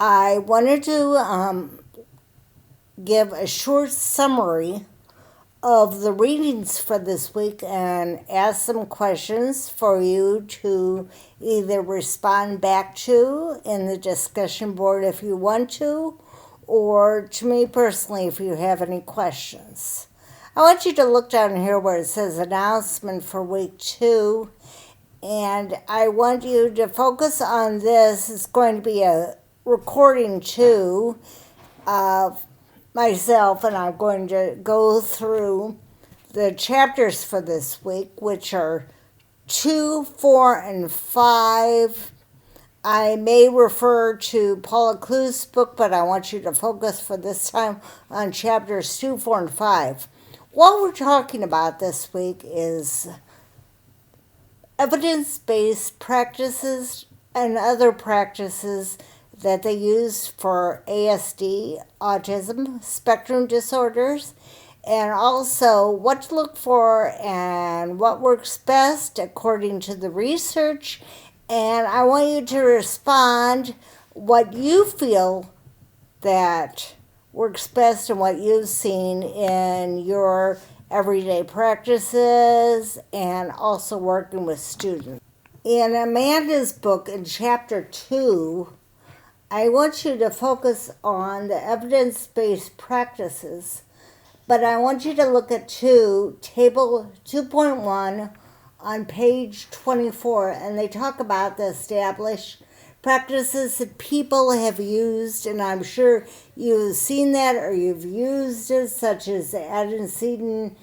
I wanted to give a short summary of the readings for this week and ask some questions for you to either respond back to in the discussion board if you want to, or to me personally if you have any questions. I want you to look down here where it says announcement for week 2, and I want you to focus on this. It's going to be a recording too of myself, and I'm going to go through the chapters for this week, which are 2, 4, and 5. I may refer to Paula Kluge's book, but I want you to focus for this time on chapters 2, 4, and 5. What we're talking about this week is evidence-based practices and other practices that they use for ASD, autism, spectrum disorders, and also what to look for and what works best according to the research. And I want you to respond what you feel that works best and what you've seen in your everyday practices and also working with students. In Amanda's book, in chapter 2, I want you to focus on the evidence-based practices, but I want you to look at table 2.1 on page 24, and they talk about the established practices that people have used, and I'm sure you've seen that or you've used it, such as the antecedent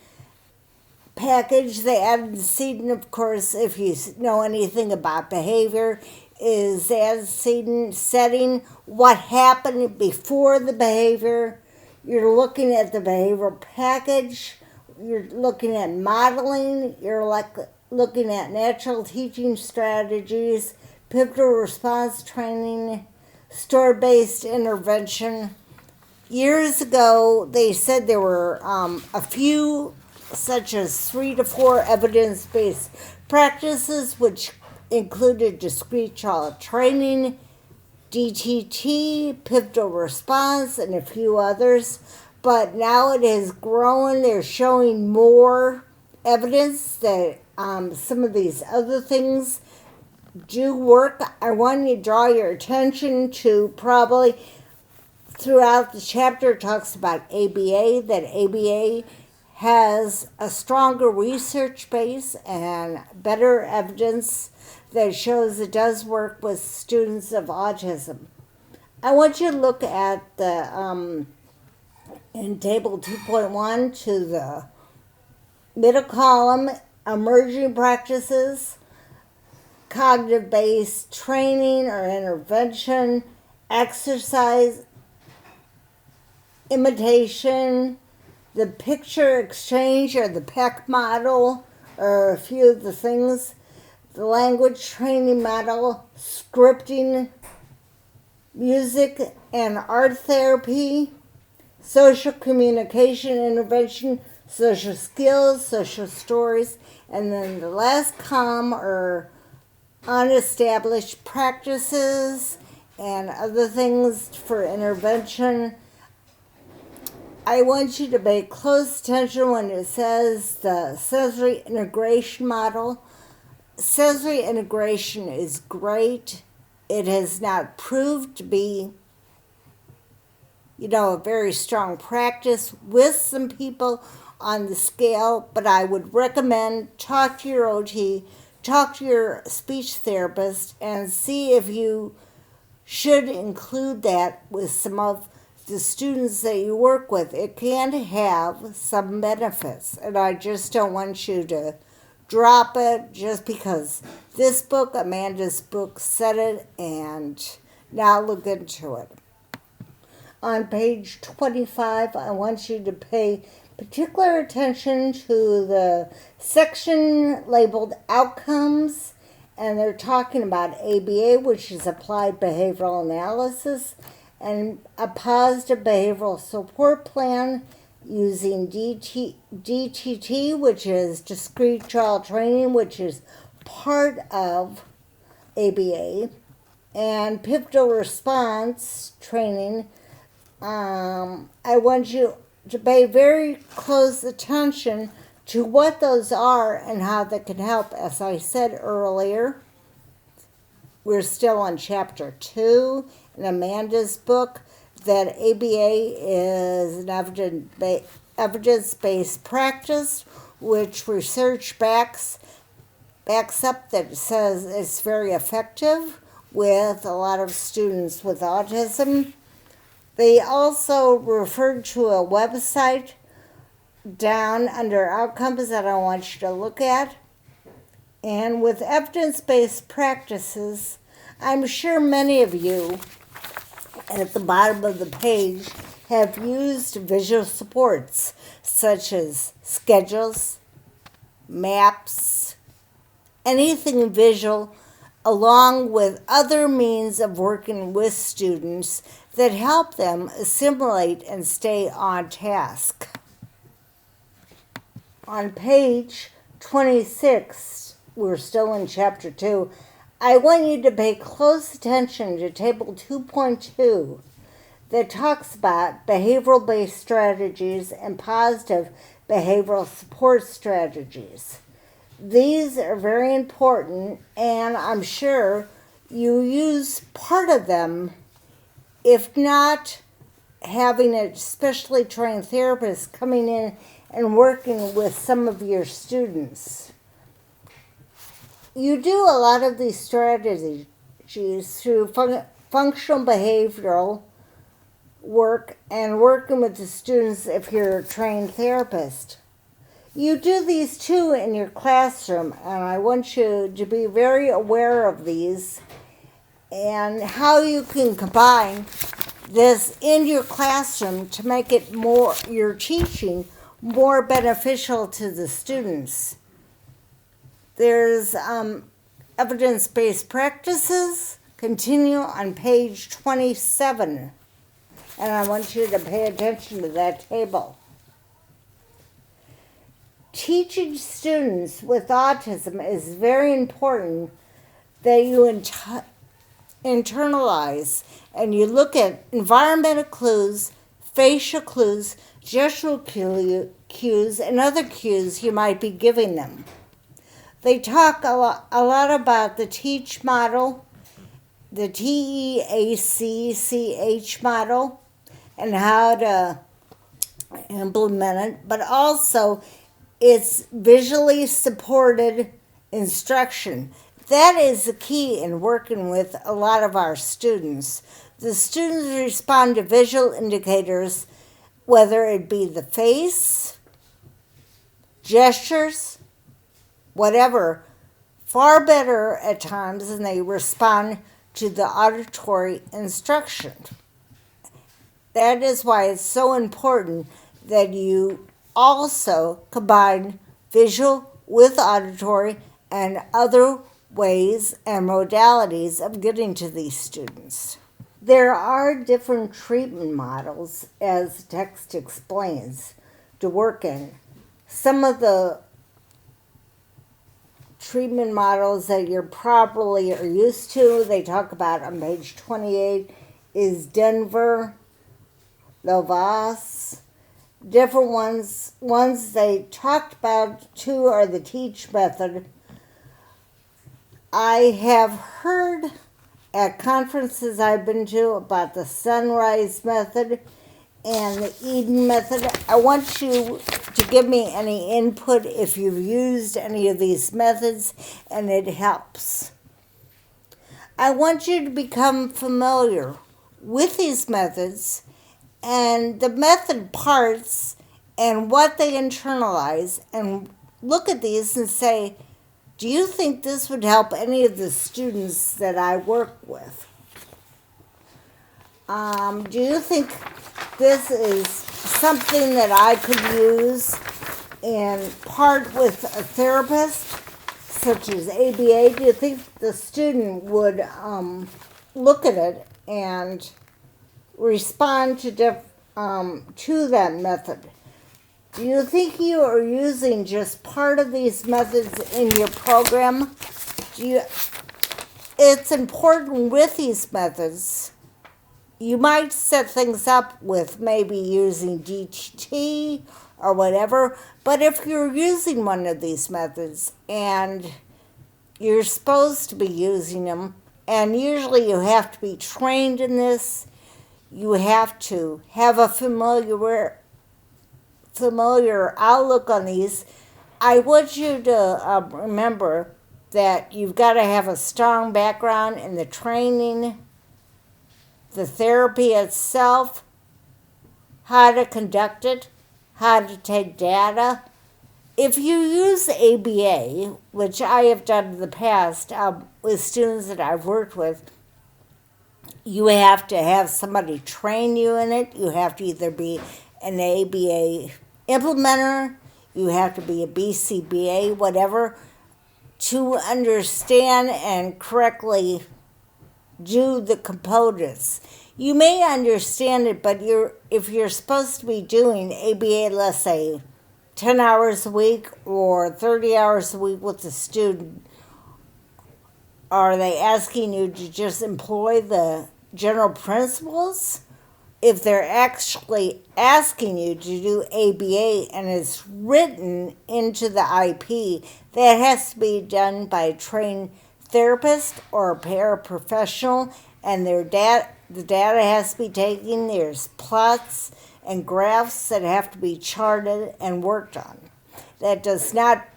package. The antecedent, of course, if you know anything about behavior, is the antecedent setting what happened before the behavior. You're looking at the behavioral package. You're looking at modeling. You're looking at natural teaching strategies, pivotal response training, story-based intervention. Years ago, they said there were a few, such as 3 to 4 evidence-based practices, which included discrete child training, DTT, pivotal response, and a few others. But now it has grown. They're showing more evidence that some of these other things do work. I want to draw your attention to probably throughout the chapter it talks about ABA, that ABA has a stronger research base and better evidence that shows it does work with students of autism. I want you to look at the in table 2.1 to the middle column, emerging practices, cognitive-based training or intervention, exercise, imitation, the picture exchange or the PEC model are a few of the things, the language training model, scripting, music and art therapy, social communication intervention, social skills, social stories, and then the last column are unestablished practices and other things for intervention. I want you to pay close attention when it says the sensory integration model. Sensory integration is great. It has not proved to be, a very strong practice with some people on the scale, but I would recommend talk to your OT, talk to your speech therapist, and see if you should include that with some of the students that you work with. It can have some benefits, and I just don't want you to drop it just because this book, Amanda's book, said it, and now look into it. On page 25, I want you to pay particular attention to the section labeled Outcomes, and they're talking about ABA, which is Applied Behavioral Analysis, and a positive behavioral support plan using DTT, which is discrete child training, which is part of ABA. and pivotal response training. I want you to pay very close attention to what those are and how they can help. As I said earlier, we're still on chapter 2 in Amanda's book, that ABA is an evidence-based practice which research backs up, that says it's very effective with a lot of students with autism. They also referred to a website down under outcomes that I want you to look at. And with evidence-based practices, I'm sure many of you at the bottom of the page have used visual supports such as schedules, maps, anything visual, along with other means of working with students that help them assimilate and stay on task. On page 26, we're still in chapter 2, I want you to pay close attention to table 2.2 that talks about behavioral-based strategies and positive behavioral support strategies. These are very important, and I'm sure you use part of them, if not having a specially trained therapist coming in and working with some of your students. You do a lot of these strategies through functional behavioral work and working with the students if you're a trained therapist. You do these too in your classroom, and I want you to be very aware of these and how you can combine this in your classroom to make it more, your teaching, more beneficial to the students. There's evidence-based practices, continue on page 27, and I want you to pay attention to that table. Teaching students with autism is very important that you internalize and you look at environmental clues, facial clues, gestural cues, and other cues you might be giving them. They talk a lot about the TEACH model, the TEACCH model, and how to implement it, but also it's visually supported instruction. That is the key in working with a lot of our students. The students respond to visual indicators, whether it be the face, gestures, whatever, far better at times than they respond to the auditory instruction. That is why it's so important that you also combine visual with auditory and other ways and modalities of getting to these students. There are different treatment models, as the text explains, to work in. Some of the treatment models that you're probably are used to, they talk about on page 28, is Denver, Lovas. Different ones they talked about too are the TEACH method. I have heard at conferences I've been to about the Sunrise method and the Eden method. I want you to give me any input if you've used any of these methods and it helps. I want you to become familiar with these methods and the method parts and what they internalize, and look at these and say, do you think this would help any of the students that I work with? Do you think this is something that I could use in part with a therapist, such as ABA? Do you think the student would look at it and respond to that method? Do you think you are using just part of these methods in your program? it's important with these methods. You might set things up with maybe using DTT or whatever, but if you're using one of these methods and you're supposed to be using them, and usually you have to be trained in this, you have to have a familiar outlook on these. I want you to remember that you've got to have a strong background in the training, the therapy itself, how to conduct it, how to take data. If you use ABA, which I have done in the past with students that I've worked with, you have to have somebody train you in it. You have to either be an ABA implementer, you have to be a BCBA, whatever, to understand and correctly do the components. You may understand it, but if you're supposed to be doing ABA, let's say 10 hours a week or 30 hours a week with the student, are they asking you to just employ the general principles? If they're actually asking you to do ABA and it's written into the IP, that has to be done by a trained therapist or a paraprofessional, and the data has to be taken. There's plots and graphs that have to be charted and worked on. That does not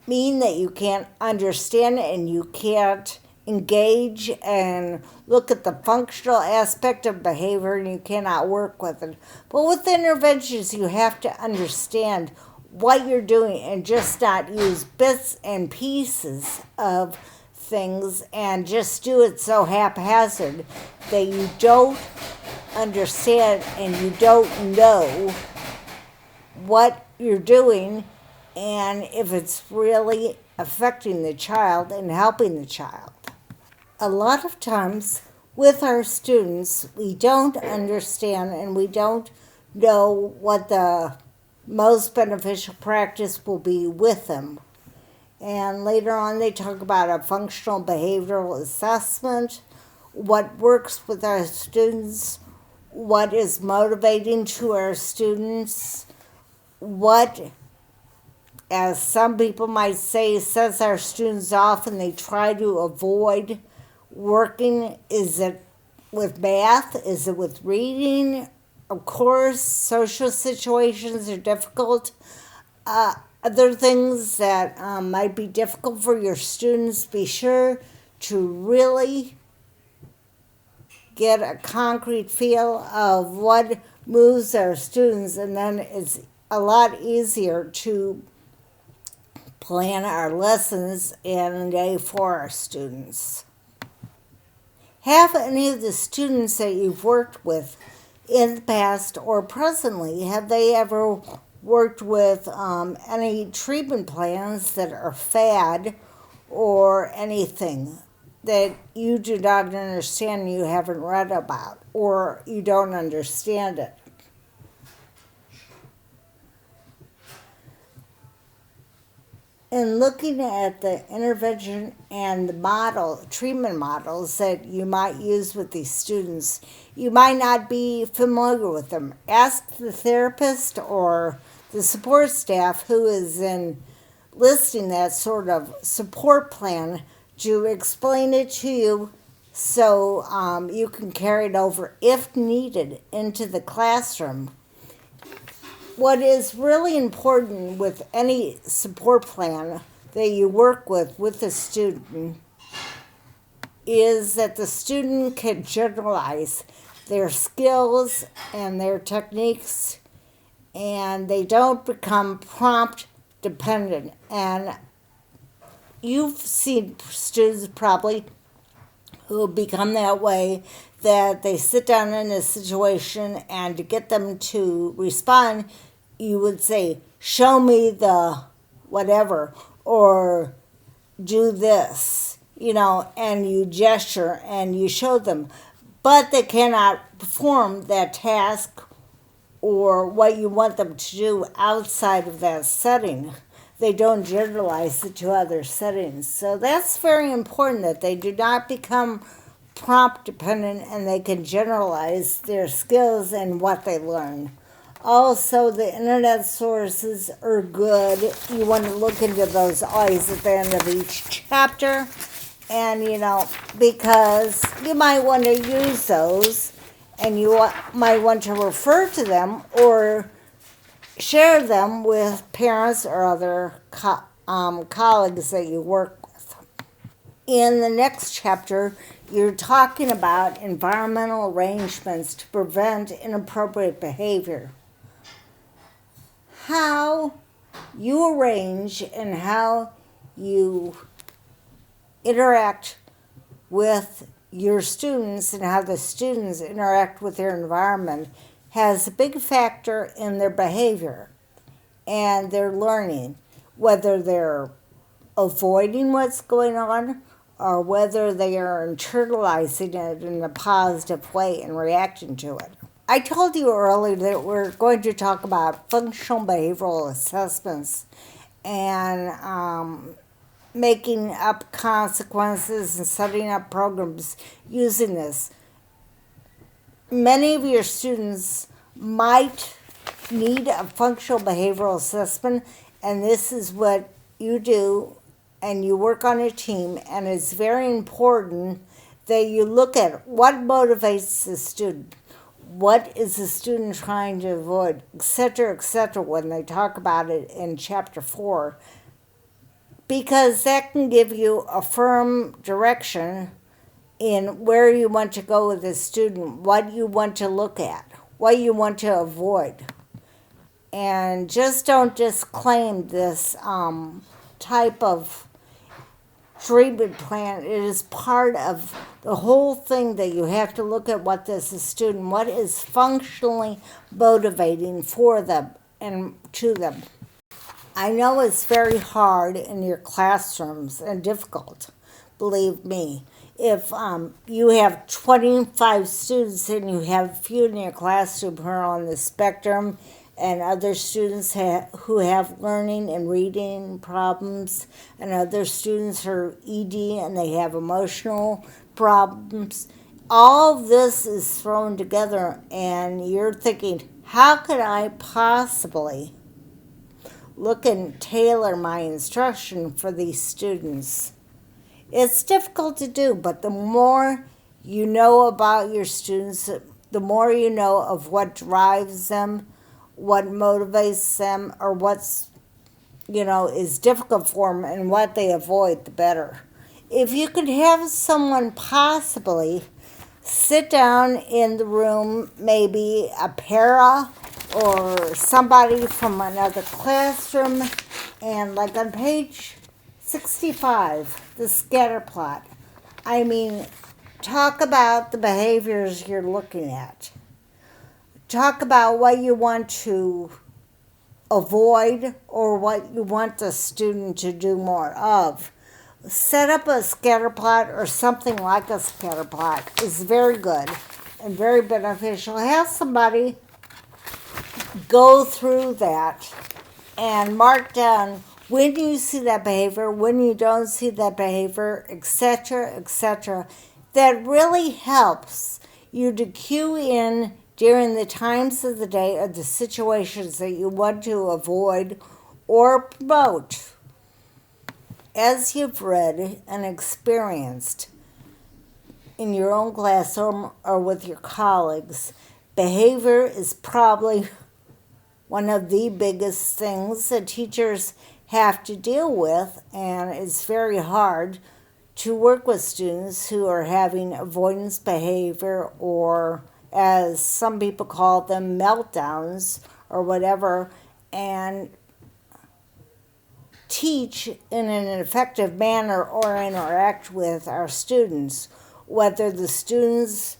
mean that you can't understand it and you can't engage and look at the functional aspect of behavior and you cannot work with it. But with interventions, you have to understand what you're doing and just not use bits and pieces of things and just do it so haphazard that you don't understand and you don't know what you're doing and if it's really affecting the child and helping the child. A lot of times with our students, we don't understand and we don't know what the most beneficial practice will be with them. And later on, they talk about a functional behavioral assessment, what works with our students, what is motivating to our students, what, as some people might say, sets our students off and they try to avoid working. Is it with math? Is it with reading? Of course, social situations are difficult. Other things that might be difficult for your students, be sure to really get a concrete feel of what moves our students, and then it's a lot easier to plan our lessons in a day for our students. Have any of the students that you've worked with in the past or presently, have they ever worked with any treatment plans that are fad or anything that you do not understand, you haven't read about, or you don't understand it? In looking at the intervention and the treatment models that you might use with these students, you might not be familiar with them. Ask the therapist or the support staff who is listing that sort of support plan to explain it to you so you can carry it over, if needed, into the classroom. What is really important with any support plan that you work with a student is that the student can generalize their skills and their techniques and they don't become prompt dependent. And you've seen students probably who become that way, that they sit down in a situation and to get them to respond, you would say, show me the whatever, or do this, and you gesture and you show them. But they cannot perform that task or what you want them to do outside of that setting. they don't generalize it to other settings. So that's very important, that they do not become prompt dependent and they can generalize their skills and what they learn. Also, the internet sources are good. You want to look into those always at the end of each chapter. And, because you might want to use those and you might want to refer to them or share them with parents or other colleagues that you work with. In the next chapter, you're talking about environmental arrangements to prevent inappropriate behavior. How you arrange and how you interact with your students and how the students interact with their environment has a big factor in their behavior and their learning, whether they're avoiding what's going on or whether they are internalizing it in a positive way and reacting to it. I told you earlier that we're going to talk about functional behavioral assessments and making up consequences and setting up programs using this. Many of your students might need a functional behavioral assessment, and this is what you do, and you work on a team, and it's very important that you look at what motivates the student. What is the student trying to avoid, etc., when they talk about it in Chapter 4, because that can give you a firm direction in where you want to go with the student, what you want to look at, what you want to avoid. And just don't disclaim this type of treatment plan. It is part of the whole thing that you have to look at what this student, what is functionally motivating for them and to them. I know it's very hard in your classrooms and difficult, believe me. If you have 25 students and you have a few in your classroom who are on the spectrum and other students who have learning and reading problems and other students who are ED and they have emotional problems, all this is thrown together and you're thinking, how could I possibly look and tailor my instruction for these students? It's difficult to do, but the more you know about your students, the more you know of what drives them, what motivates them, or what's, is difficult for them and what they avoid, the better. If you could have someone possibly sit down in the room, maybe a para or somebody from another classroom, and like on page 65, the scatter plot. I mean, talk about the behaviors you're looking at. Talk about what you want to avoid or what you want the student to do more of. Set up a scatter plot or something like a scatter plot is very good and very beneficial. Have somebody go through that and mark down when you see that behavior, when you don't see that behavior, etc. That really helps you to cue in during the times of the day or the situations that you want to avoid or promote. As you've read and experienced in your own classroom or with your colleagues, behavior is probably one of the biggest things that teachers have to deal with, and it's very hard to work with students who are having avoidance behavior or, as some people call them, meltdowns or whatever, and teach in an effective manner or interact with our students, whether the students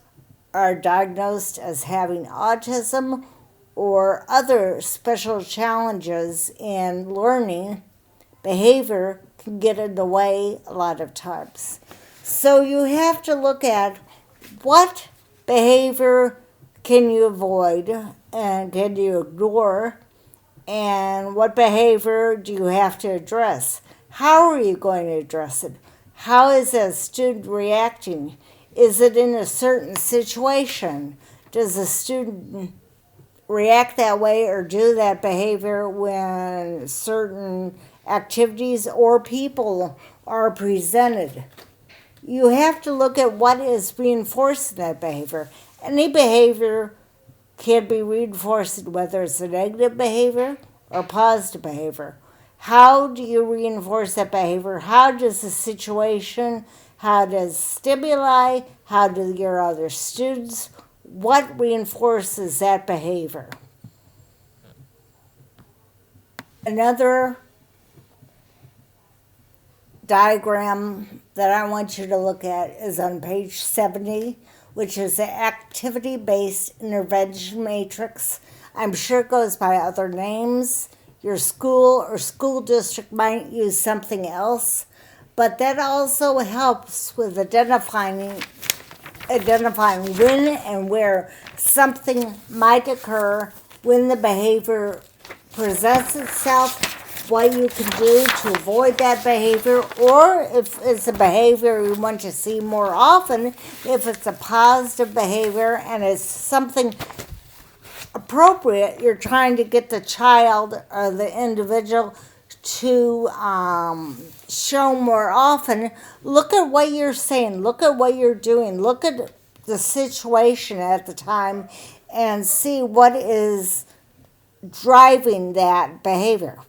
are diagnosed as having autism or other special challenges in learning. Behavior can get in the way a lot of times. So you have to look at what behavior can you avoid and can you ignore, And what behavior do you have to address? How are you going to address it? How is a student reacting? Is it in a certain situation? Does a student react that way or do that behavior when certain activities or people are presented? You have to look at what is reinforcing that behavior. Any behavior can be reinforced, whether it's a negative behavior or positive behavior. How do you reinforce that behavior? How does the situation, how does stimuli, how do your other students, what reinforces that behavior? Another diagram that I want you to look at is on page 70, which is the activity-based intervention matrix. I'm sure it goes by other names. Your school or school district might use something else, but that also helps with identifying when and where something might occur, when the behavior presents itself, what you can do to avoid that behavior, or if it's a behavior you want to see more often, if it's a positive behavior and it's something appropriate, you're trying to get the child or the individual to show more often. Look at what you're saying, look at what you're doing, look at the situation at the time and see what is driving that behavior.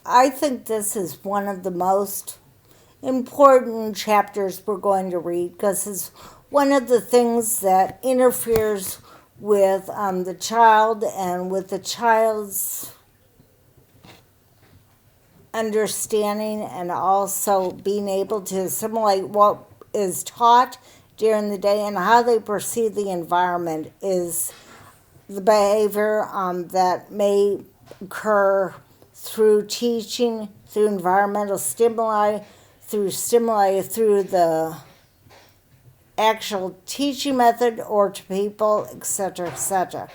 I think this is one of the most important chapters we're going to read because it's one of the things that interferes with the child and with the child's understanding and also being able to assimilate what is taught during the day and how they perceive the environment is the behavior that may occur through teaching, through environmental stimuli, through the actual teaching method or to people, etc., etc.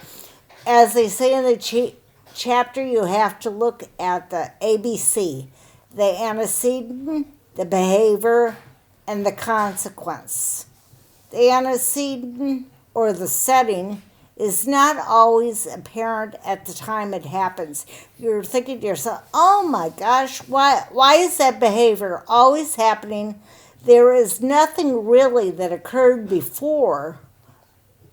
As they say in the chapter, you have to look at the ABC, the antecedent, the behavior, and the consequence. The antecedent, or the setting, is not always apparent at the time it happens. You're thinking to yourself, oh my gosh, why is that behavior always happening? There is nothing really that occurred before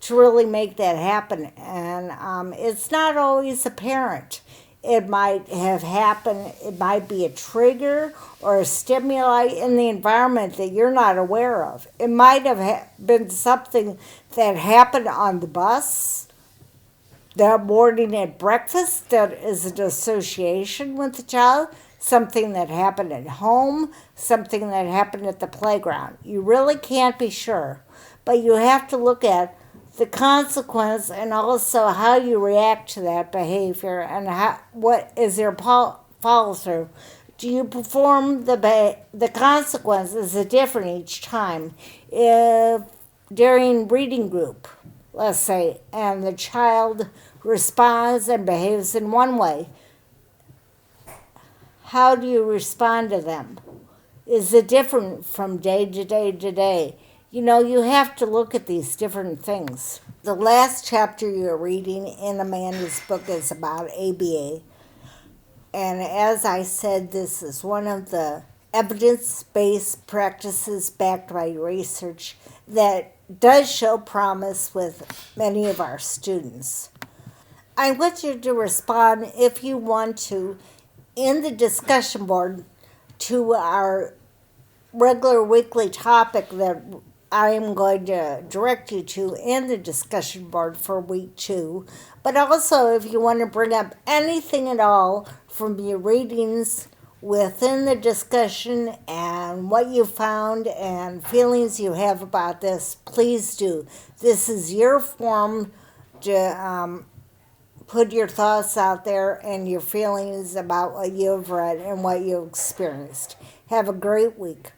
to really make that happen. And it's not always apparent. It might have happened, it might be a trigger or a stimuli in the environment that you're not aware of. It might have been something that happened on the bus that morning at breakfast that is an association with the child, something that happened at home, something that happened at the playground. You really can't be sure, but you have to look at the consequence and also how you react to that behavior and what is your follow through. Do you perform the consequence? Is it different each time? If during reading group, let's say, and the child responds and behaves in one way, how do you respond to them? Is it different from day to day to day? You know, you have to look at these different things. The last chapter you're reading in Amanda's book is about ABA. And as I said, this is one of the evidence-based practices backed by research that does show promise with many of our students. I want you to respond, if you want to, in the discussion board to our regular weekly topic that I am going to direct you to in the discussion board for week 2. But also, if you want to bring up anything at all from your readings within the discussion and what you found and feelings you have about this, please do. This is your forum to put your thoughts out there and your feelings about what you've read and what you've experienced. Have a great week.